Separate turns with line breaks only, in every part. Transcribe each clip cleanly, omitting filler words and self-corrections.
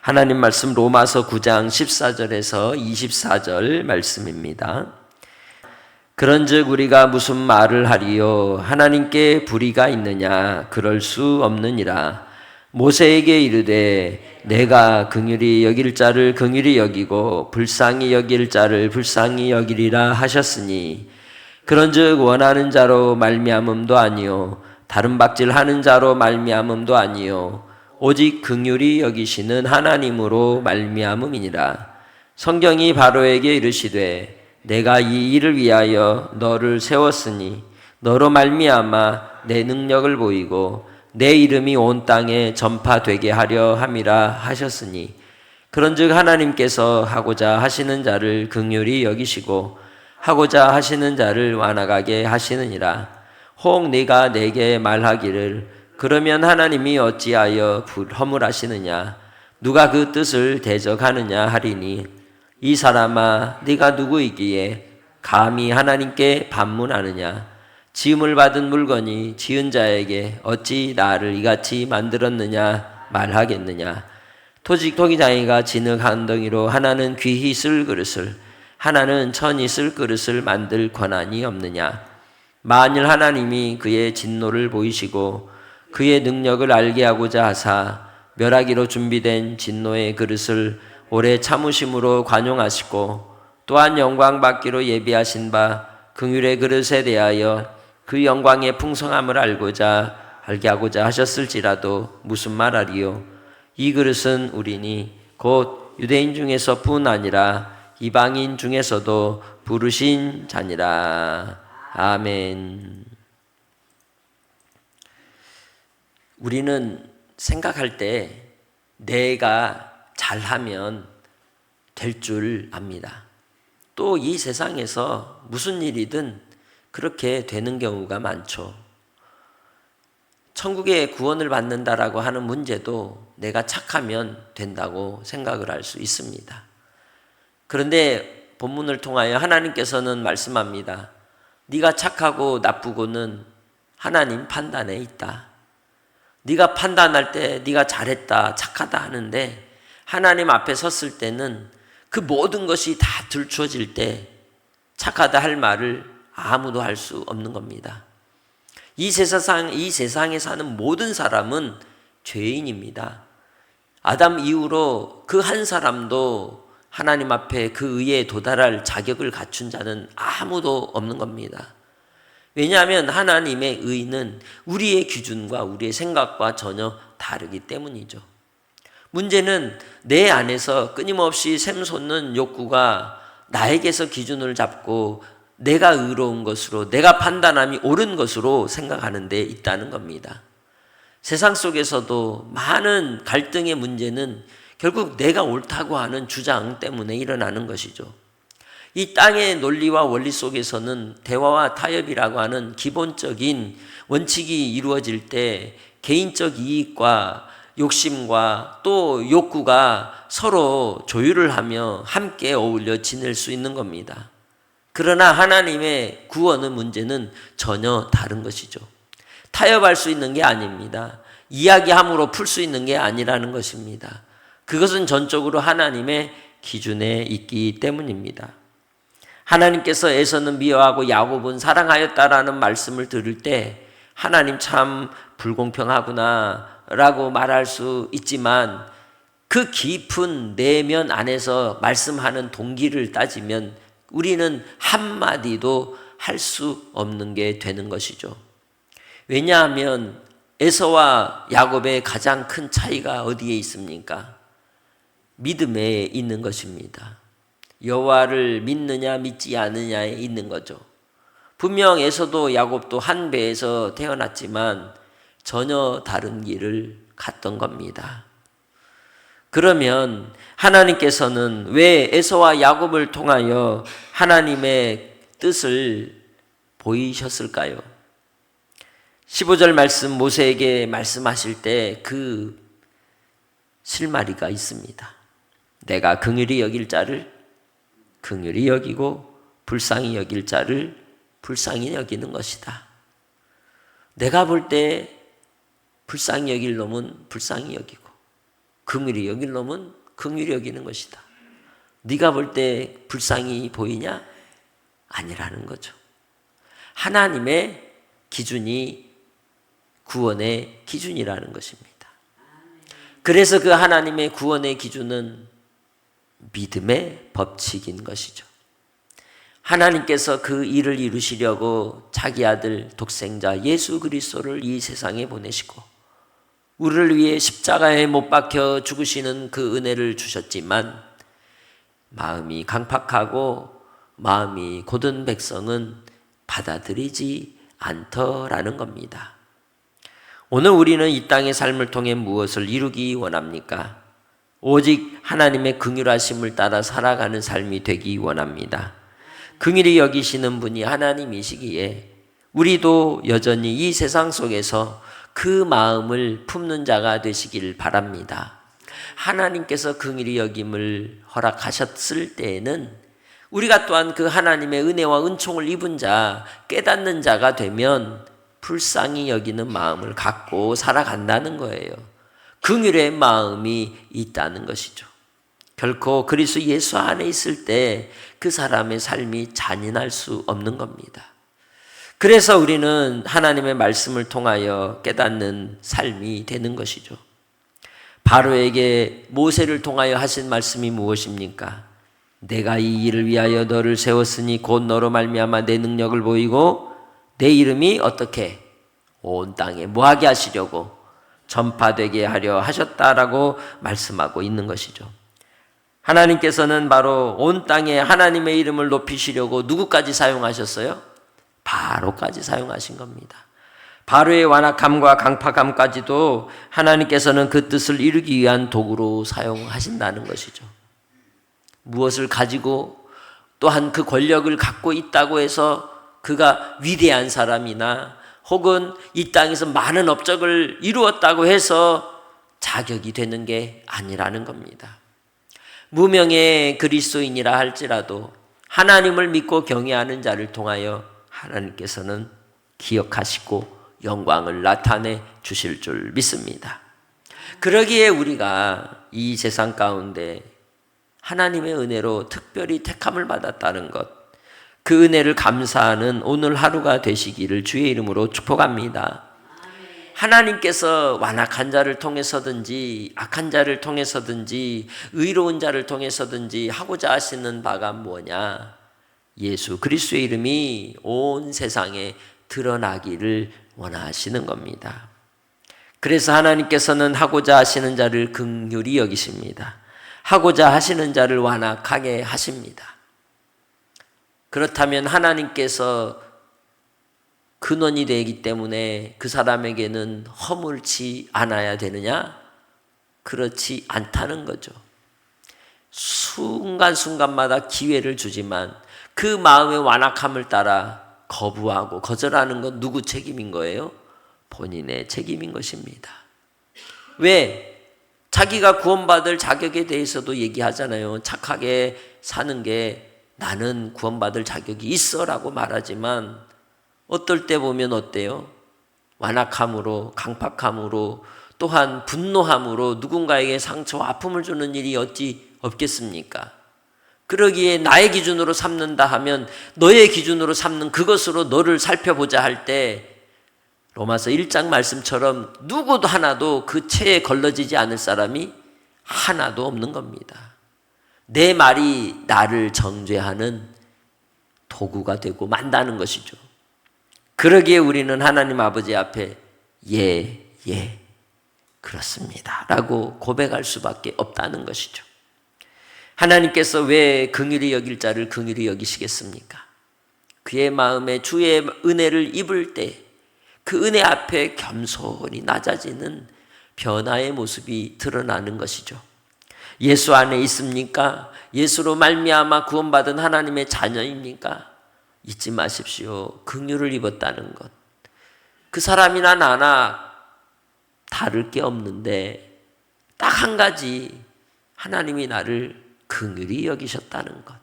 하나님 말씀 로마서 9장 14절에서 24절 말씀입니다. 그런즉 우리가 무슨 말을 하리요? 하나님께 불의가 있느냐? 그럴 수 없느니라. 모세에게 이르되 내가 긍휼히 여길 자를 긍휼히 여기고 불쌍히 여길 자를 불쌍히 여기리라 하셨으니 그런즉 원하는 자로 말미암음도 아니요 다른 박질하는 자로 말미암음도 아니요 오직 긍휼히 여기시는 하나님으로 말미암음이니라. 성경이 바로에게 이르시되 내가 이 일을 위하여 너를 세웠으니 너로 말미암아 내 능력을 보이고 내 이름이 온 땅에 전파되게 하려 함이라 하셨으니 그런즉 하나님께서 하고자 하시는 자를 긍휼히 여기시고 하고자 하시는 자를 완악하게 하시느니라. 혹 네가 내게 말하기를 그러면 하나님이 어찌하여 허물하시느냐? 누가 그 뜻을 대적하느냐 하리니 이 사람아 네가 누구이기에 감히 하나님께 반문하느냐? 지음을 받은 물건이 지은 자에게 어찌 나를 이같이 만들었느냐 말하겠느냐? 토기장이가 진흙 한 덩이로 하나는 귀히 쓸 그릇을 하나는 천히 쓸 그릇을 만들 권한이 없느냐? 만일 하나님이 그의 진노를 보이시고 그의 능력을 알게 하고자 하사 멸하기로 준비된 진노의 그릇을 오래 참으심으로 관용하시고 또한 영광 받기로 예비하신 바 긍휼의 그릇에 대하여 그 영광의 풍성함을 알게 하고자 하셨을지라도 무슨 말하리요? 이 그릇은 우리니 곧 유대인 중에서뿐 아니라 이방인 중에서도 부르신 자니라. 아멘. 우리는 생각할 때 내가 잘하면 될 줄 압니다. 또 이 세상에서 무슨 일이든 그렇게 되는 경우가 많죠. 천국의 구원을 받는다라고 하는 문제도 내가 착하면 된다고 생각을 할 수 있습니다. 그런데 본문을 통하여 하나님께서는 말씀합니다. 네가 착하고 나쁘고는 하나님 판단에 있다. 네가 판단할 때 네가 잘했다, 착하다 하는데 하나님 앞에 섰을 때는 그 모든 것이 다 들추어질 때 착하다 할 말을 아무도 할 수 없는 겁니다. 이 세상에 사는 모든 사람은 죄인입니다. 아담 이후로 그 한 사람도 하나님 앞에 그 의에 도달할 자격을 갖춘 자는 아무도 없는 겁니다. 왜냐하면 하나님의 의는 우리의 기준과 우리의 생각과 전혀 다르기 때문이죠. 문제는 내 안에서 끊임없이 샘솟는 욕구가 나에게서 기준을 잡고 내가 의로운 것으로, 내가 판단함이 옳은 것으로 생각하는 데 있다는 겁니다. 세상 속에서도 많은 갈등의 문제는 결국 내가 옳다고 하는 주장 때문에 일어나는 것이죠. 이 땅의 논리와 원리 속에서는 대화와 타협이라고 하는 기본적인 원칙이 이루어질 때 개인적 이익과 욕심과 또 욕구가 서로 조율을 하며 함께 어울려 지낼 수 있는 겁니다. 그러나 하나님의 구원의 문제는 전혀 다른 것이죠. 타협할 수 있는 게 아닙니다. 이야기함으로 풀 수 있는 게 아니라는 것입니다. 그것은 전적으로 하나님의 기준에 있기 때문입니다. 하나님께서 에서는 미워하고 야곱은 사랑하였다라는 말씀을 들을 때 하나님 참 불공평하구나 라고 말할 수 있지만 그 깊은 내면 안에서 말씀하는 동기를 따지면 우리는 한마디도 할 수 없는 게 되는 것이죠. 왜냐하면 에서와 야곱의 가장 큰 차이가 어디에 있습니까? 믿음에 있는 것입니다. 여호와를 믿느냐 믿지 않느냐에 있는 거죠. 분명 에서도 야곱도 한 배에서 태어났지만 전혀 다른 길을 갔던 겁니다. 그러면 하나님께서는 왜 에서와 야곱을 통하여 하나님의 뜻을 보이셨을까요? 15절 말씀 모세에게 말씀하실 때 그 실마리가 있습니다. 내가 긍휼히 여길 자를 긍휼히 여기고 불쌍히 여길 자를 불쌍히 여기는 것이다. 내가 볼 때 불쌍히 여길 놈은 불쌍히 여기고 긍휼히 여길 놈은 긍휼히 여기는 것이다. 네가 볼 때 불쌍히 보이냐? 아니라는 거죠. 하나님의 기준이 구원의 기준이라는 것입니다. 그래서 그 하나님의 구원의 기준은 믿음의 법칙인 것이죠. 하나님께서 그 일을 이루시려고 자기 아들 독생자 예수 그리스도를 이 세상에 보내시고 우리를 위해 십자가에 못 박혀 죽으시는 그 은혜를 주셨지만 마음이 강팍하고 마음이 곧은 백성은 받아들이지 않더라는 겁니다. 오늘 우리는 이 땅의 삶을 통해 무엇을 이루기 원합니까? 오직 하나님의 긍휼하심을 따라 살아가는 삶이 되기 원합니다. 긍휼히 여기시는 분이 하나님이시기에 우리도 여전히 이 세상 속에서 그 마음을 품는 자가 되시길 바랍니다. 하나님께서 긍휼히 여김을 허락하셨을 때에는 우리가 또한 그 하나님의 은혜와 은총을 입은 자, 깨닫는 자가 되면 불쌍히 여기는 마음을 갖고 살아간다는 거예요. 긍휼의 마음이 있다는 것이죠. 결코 그리스도 예수 안에 있을 때 그 사람의 삶이 잔인할 수 없는 겁니다. 그래서 우리는 하나님의 말씀을 통하여 깨닫는 삶이 되는 것이죠. 바로에게 모세를 통하여 하신 말씀이 무엇입니까? 내가 이 일을 위하여 너를 세웠으니 곧 너로 말미암아 내 능력을 보이고 내 이름이 어떻게 온 땅에 뭐하게 하시려고 전파되게 하려 하셨다라고 말씀하고 있는 것이죠. 하나님께서는 바로 온 땅에 하나님의 이름을 높이시려고 누구까지 사용하셨어요? 바로까지 사용하신 겁니다. 바로의 완악함과 강팍함까지도 하나님께서는 그 뜻을 이루기 위한 도구로 사용하신다는 것이죠. 무엇을 가지고 또한 그 권력을 갖고 있다고 해서 그가 위대한 사람이나 혹은 이 땅에서 많은 업적을 이루었다고 해서 자격이 되는 게 아니라는 겁니다. 무명의 그리스도인이라 할지라도 하나님을 믿고 경외하는 자를 통하여 하나님께서는 기억하시고 영광을 나타내 주실 줄 믿습니다. 그러기에 우리가 이 세상 가운데 하나님의 은혜로 특별히 택함을 받았다는 것, 그 은혜를 감사하는 오늘 하루가 되시기를 주의 이름으로 축복합니다. 하나님께서 완악한 자를 통해서든지 악한 자를 통해서든지 의로운 자를 통해서든지 하고자 하시는 바가 뭐냐? 예수 그리스도의 이름이 온 세상에 드러나기를 원하시는 겁니다. 그래서 하나님께서는 하고자 하시는 자를 긍휼히 여기십니다. 하고자 하시는 자를 완악하게 하십니다. 그렇다면 하나님께서 근원이 되기 때문에 그 사람에게는 허물지 않아야 되느냐? 그렇지 않다는 거죠. 순간순간마다 기회를 주지만 그 마음의 완악함을 따라 거부하고 거절하는 건 누구 책임인 거예요? 본인의 책임인 것입니다. 왜? 자기가 구원받을 자격에 대해서도 얘기하잖아요. 착하게 사는 게 나는 구원받을 자격이 있어라고 말하지만 어떨 때 보면 어때요? 완악함으로, 강팍함으로, 또한 분노함으로 누군가에게 상처와 아픔을 주는 일이 어찌 없겠습니까? 그러기에 나의 기준으로 삼는다 하면 너의 기준으로 삼는 그것으로 너를 살펴보자 할 때 로마서 1장 말씀처럼 누구도 하나도 그 채에 걸러지지 않을 사람이 하나도 없는 겁니다. 내 말이 나를 정죄하는 도구가 되고 만다는 것이죠. 그러기에 우리는 하나님 아버지 앞에 예, 그렇습니다 라고 고백할 수밖에 없다는 것이죠. 하나님께서 왜 긍휼히 여길 자를 긍휼히 여기시겠습니까? 그의 마음에 주의 은혜를 입을 때 그 은혜 앞에 겸손히 낮아지는 변화의 모습이 드러나는 것이죠. 예수 안에 있습니까? 예수로 말미암아 구원받은 하나님의 자녀입니까? 잊지 마십시오. 긍휼을 입었다는 것. 그 사람이나 나나 다를 게 없는데 딱 한 가지, 하나님이 나를 긍휼히 여기셨다는 것.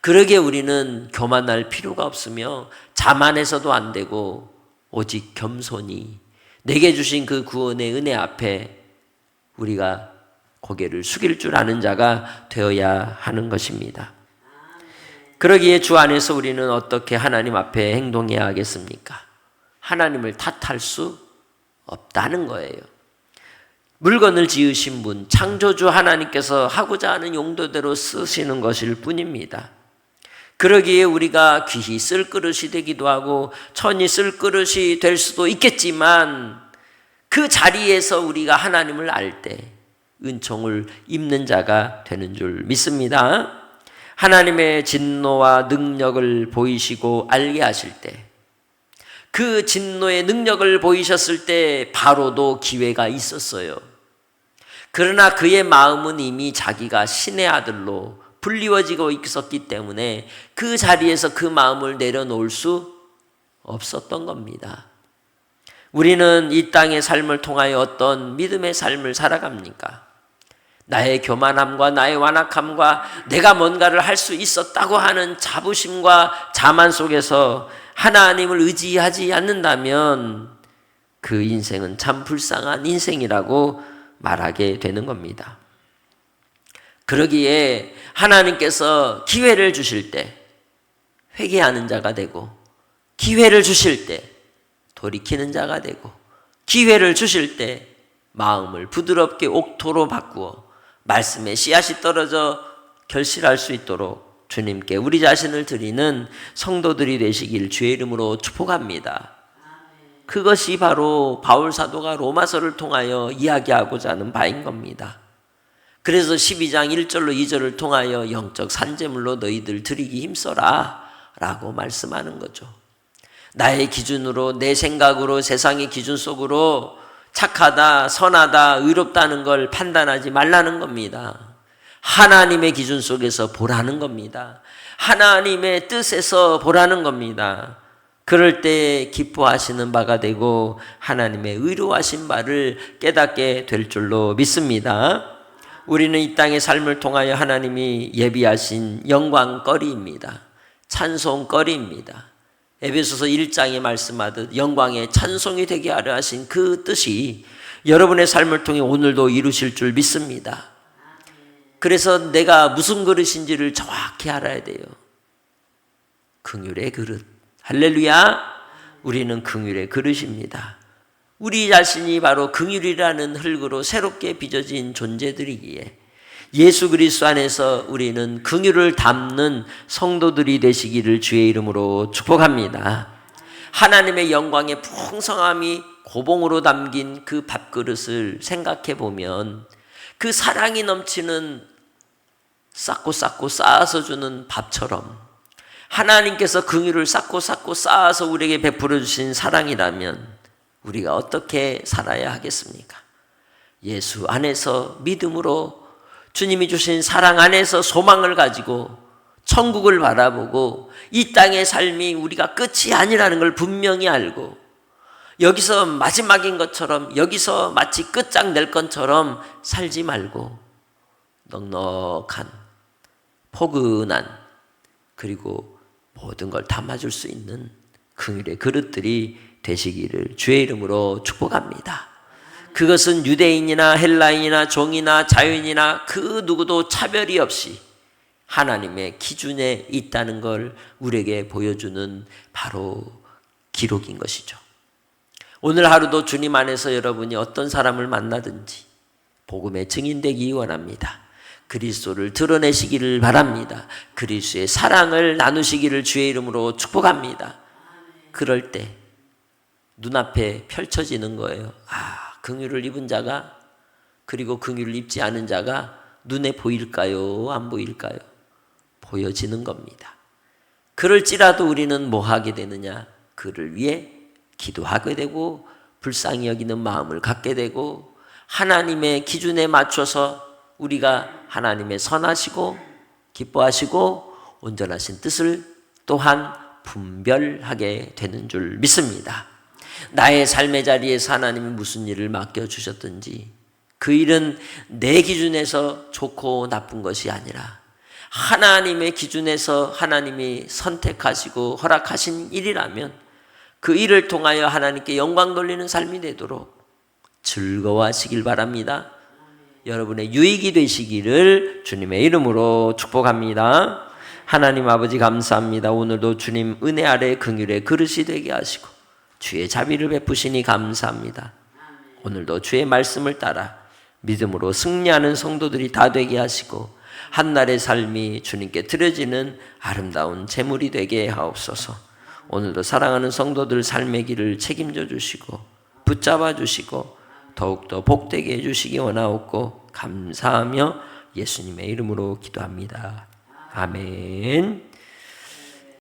그러기에 우리는 교만할 필요가 없으며 자만해서도 안 되고 오직 겸손히 내게 주신 그 구원의 은혜 앞에 우리가 고개를 숙일 줄 아는 자가 되어야 하는 것입니다. 그러기에 주 안에서 우리는 어떻게 하나님 앞에 행동해야 하겠습니까? 하나님을 탓할 수 없다는 거예요. 물건을 지으신 분, 창조주 하나님께서 하고자 하는 용도대로 쓰시는 것일 뿐입니다. 그러기에 우리가 귀히 쓸 그릇이 되기도 하고 천이 쓸 그릇이 될 수도 있겠지만 그 자리에서 우리가 하나님을 알 때 은총을 입는 자가 되는 줄 믿습니다. 하나님의 진노와 능력을 보이시고 알게 하실 때, 그 진노의 능력을 보이셨을 때 바로도 기회가 있었어요. 그러나 그의 마음은 이미 자기가 신의 아들로 불리워지고 있었기 때문에 그 자리에서 그 마음을 내려놓을 수 없었던 겁니다. 우리는 이 땅의 삶을 통하여 어떤 믿음의 삶을 살아갑니까? 나의 교만함과 나의 완악함과 내가 뭔가를 할 수 있었다고 하는 자부심과 자만 속에서 하나님을 의지하지 않는다면 그 인생은 참 불쌍한 인생이라고 말하게 되는 겁니다. 그러기에 하나님께서 기회를 주실 때 회개하는 자가 되고, 기회를 주실 때 돌이키는 자가 되고, 기회를 주실 때 마음을 부드럽게 옥토로 바꾸어 말씀의 씨앗이 떨어져 결실할 수 있도록 주님께 우리 자신을 드리는 성도들이 되시길 주의 이름으로 축복합니다. 그것이 바로 바울 사도가 로마서를 통하여 이야기하고자 하는 바인 겁니다. 그래서 12장 1절로 2절을 통하여 영적 산재물로 너희들 드리기 힘써라 라고 말씀하는 거죠. 나의 기준으로, 내 생각으로, 세상의 기준 속으로 착하다, 선하다, 의롭다는 걸 판단하지 말라는 겁니다. 하나님의 기준 속에서 보라는 겁니다. 하나님의 뜻에서 보라는 겁니다. 그럴 때 기뻐하시는 바가 되고 하나님의 의로하신 바를 깨닫게 될 줄로 믿습니다. 우리는 이 땅의 삶을 통하여 하나님이 예비하신 영광거리입니다. 찬송거리입니다. 에베소서 1장에 말씀하듯 영광의 찬송이 되게 하려 하신 그 뜻이 여러분의 삶을 통해 오늘도 이루실 줄 믿습니다. 그래서 내가 무슨 그릇인지를 정확히 알아야 돼요. 긍휼의 그릇. 할렐루야. 우리는 긍휼의 그릇입니다. 우리 자신이 바로 긍휼이라는 흙으로 새롭게 빚어진 존재들이기에 예수 그리스도 안에서 우리는 긍휼을 담는 성도들이 되시기를 주의 이름으로 축복합니다. 하나님의 영광의 풍성함이 고봉으로 담긴 그 밥그릇을 생각해 보면 그 사랑이 넘치는 쌓고 쌓아서 주는 밥처럼 하나님께서 긍휼을 쌓고 쌓아서 우리에게 베풀어 주신 사랑이라면 우리가 어떻게 살아야 하겠습니까? 예수 안에서 믿음으로 주님이 주신 사랑 안에서 소망을 가지고 천국을 바라보고 이 땅의 삶이 우리가 끝이 아니라는 걸 분명히 알고 여기서 마지막인 것처럼, 여기서 마치 끝장낼 것처럼 살지 말고 넉넉한, 포근한, 그리고 모든 걸 담아줄 수 있는 긍휼의 그릇들이 되시기를 주의 이름으로 축복합니다. 그것은 유대인이나 헬라인이나 종이나 자유인이나 그 누구도 차별이 없이 하나님의 기준에 있다는 걸 우리에게 보여주는 바로 기록인 것이죠. 오늘 하루도 주님 안에서 여러분이 어떤 사람을 만나든지 복음의 증인되기 원합니다. 그리스도를 드러내시기를 바랍니다. 그리스도의 사랑을 나누시기를 주의 이름으로 축복합니다. 그럴 때 눈앞에 펼쳐지는 거예요. 긍휼을 입은 자가, 그리고 긍휼을 입지 않은 자가 눈에 보일까요? 안 보일까요? 보여지는 겁니다. 그럴지라도 우리는 뭐 하게 되느냐? 그를 위해 기도하게 되고 불쌍히 여기는 마음을 갖게 되고 하나님의 기준에 맞춰서 우리가 하나님의 선하시고 기뻐하시고 온전하신 뜻을 또한 분별하게 되는 줄 믿습니다. 나의 삶의 자리에서 하나님이 무슨 일을 맡겨주셨든지 그 일은 내 기준에서 좋고 나쁜 것이 아니라 하나님의 기준에서 하나님이 선택하시고 허락하신 일이라면 그 일을 통하여 하나님께 영광 돌리는 삶이 되도록 즐거워하시길 바랍니다. 여러분의 유익이 되시기를 주님의 이름으로 축복합니다. 하나님 아버지 감사합니다. 오늘도 주님 은혜 아래 긍휼의 그릇이 되게 하시고 주의 자비를 베푸시니 감사합니다. 오늘도 주의 말씀을 따라 믿음으로 승리하는 성도들이 다 되게 하시고 한날의 삶이 주님께 드려지는 아름다운 제물이 되게 하옵소서. 오늘도 사랑하는 성도들 삶의 길을 책임져 주시고 붙잡아 주시고 더욱더 복되게 해주시기 원하옵고 감사하며 예수님의 이름으로 기도합니다. 아멘.